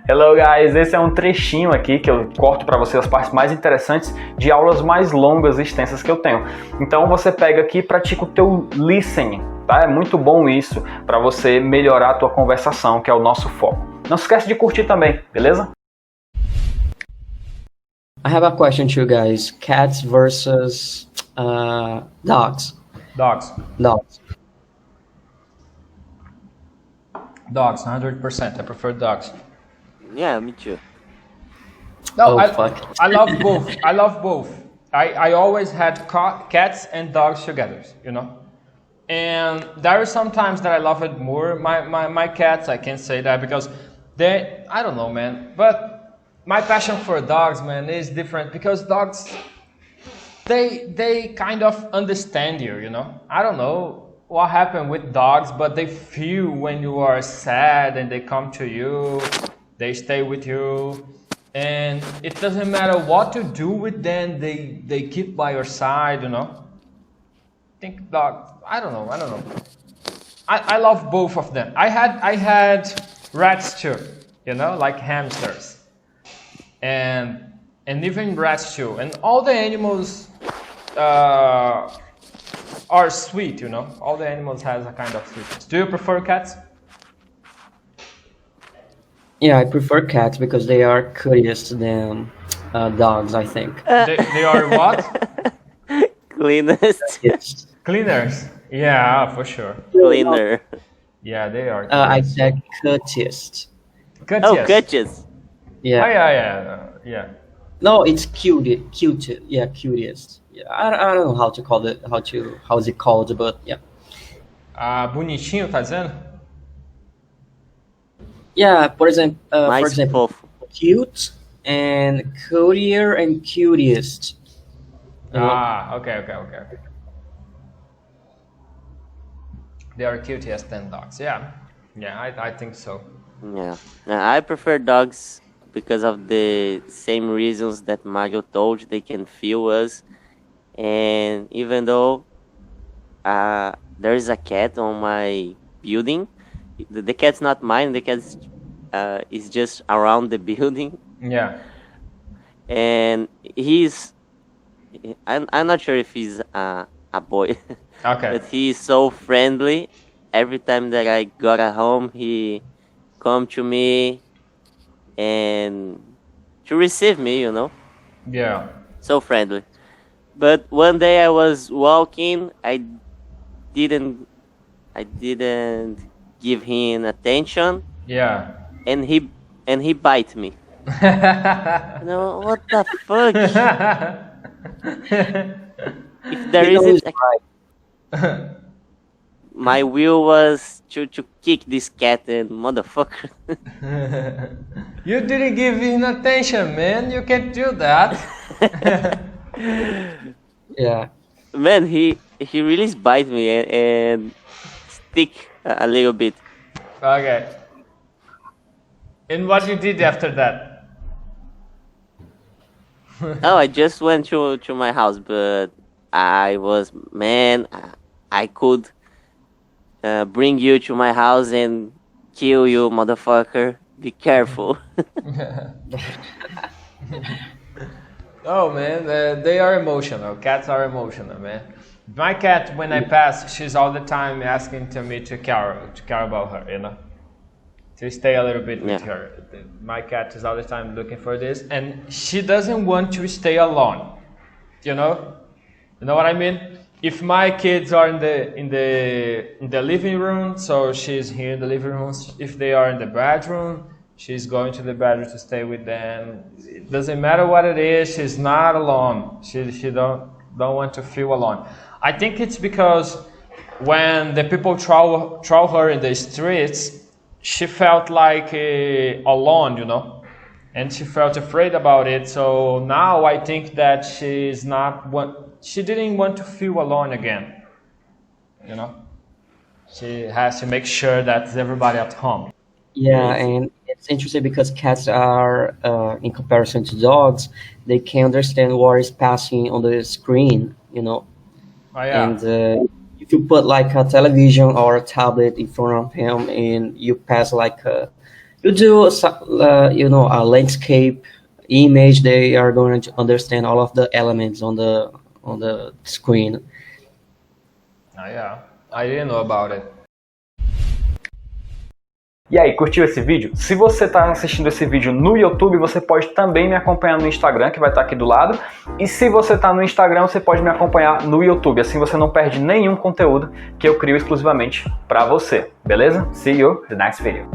Hello guys, esse é um trechinho aqui que eu corto para você as partes mais interessantes de aulas mais longas e extensas que eu tenho. Então você pega aqui e pratica o teu listening, tá? É muito bom isso para você melhorar a tua conversação, que é o nosso foco. Não se esquece de curtir também, beleza? I have a question to you guys. Cats versus dogs. Dogs. Dogs. Dogs, 100%. I prefer dogs. Yeah, me too. No, Fuck. I love both. I love both. I always had cats and dogs together, you know? And there are some times that I love it more. My cats, I can't say that because I don't know, man. But my passion for dogs, man, is different because dogs, they kind of understand you, you know? I don't know what happened with dogs, but they feel when you are sad and they come to you, they stay with you, and it doesn't matter what to do with them, they keep by your side, you know? I think dogs, I don't know. I love both of them. I had rats too, you know, like hamsters. And even rats too. And all the animals are sweet, you know. All the animals has a kind of sweetness. Do you prefer cats? Yeah, I prefer cats because they are curious than dogs, I think. They are what? Cleanest. Yes. Cleaners. Yeah, for sure. Cleaner. Yeah, they are. I said cutest. Good, Oh, yes. catches. Yeah. Oh, yeah. No, it's cute. Yeah, cutest. Yeah, I don't know how to call it. How is it called? But yeah. Bonitinho, tá dizendo? Yeah. For example, Mais fofo. cute and courier and cutest. Okay. They are cutest than dogs. Yeah, I think so. Yeah. I prefer dogs because of the same reasons that Mario told. They can feel us. And even though there is a cat on my building, the cat's not mine. The cat is just around the building. Yeah. And I'm not sure if he's a boy. Okay. But he's so friendly. Every time that I got at home, he come to me and to receive me, you know. Yeah. So friendly. But one day I was walking, I didn't give him attention, Yeah. and he bite me. You know, what the fuck? If there You know isn't it's right. my will was to kick this cat and motherfucker. You didn't give him attention, man. You can't do that. Yeah. Man, he really bite me and stick a little bit. Okay. And what you did after that? Oh, I just went to my house, but I could bring you to my house and kill you, motherfucker. Be careful. Oh man, they are emotional. Cats are emotional, man. My cat, when I pass, she's all the time asking to me to care about her, you know, to stay a little bit with Yeah. her. My cat is all the time looking for this, and she doesn't want to stay alone. You know what I mean? If my kids are in the living room, so she's here in the living room. If they are in the bedroom, she's going to the bedroom to stay with them. It doesn't matter what it is. She's not alone. She don't want to feel alone. I think it's because when the people throw her in the streets, she felt like alone, you know, and she felt afraid about it. So now I think that she didn't want to feel alone again. You know, she has to make sure that everybody at home. Yeah, and it's interesting because cats are, in comparison to dogs, they can understand what is passing on the screen, you know. Oh yeah. And if you put like a television or a tablet in front of him and you pass like You do, a landscape, image. They are going to understand all of the elements on the screen. Oh, yeah, I didn't know about it. E aí, curtiu esse vídeo? Se você está assistindo esse vídeo no YouTube, você pode também me acompanhar no Instagram, que vai estar aqui do lado. E se você está no Instagram, você pode me acompanhar no YouTube. Assim você não perde nenhum conteúdo que eu crio exclusivamente para você. Beleza? See you in the next video.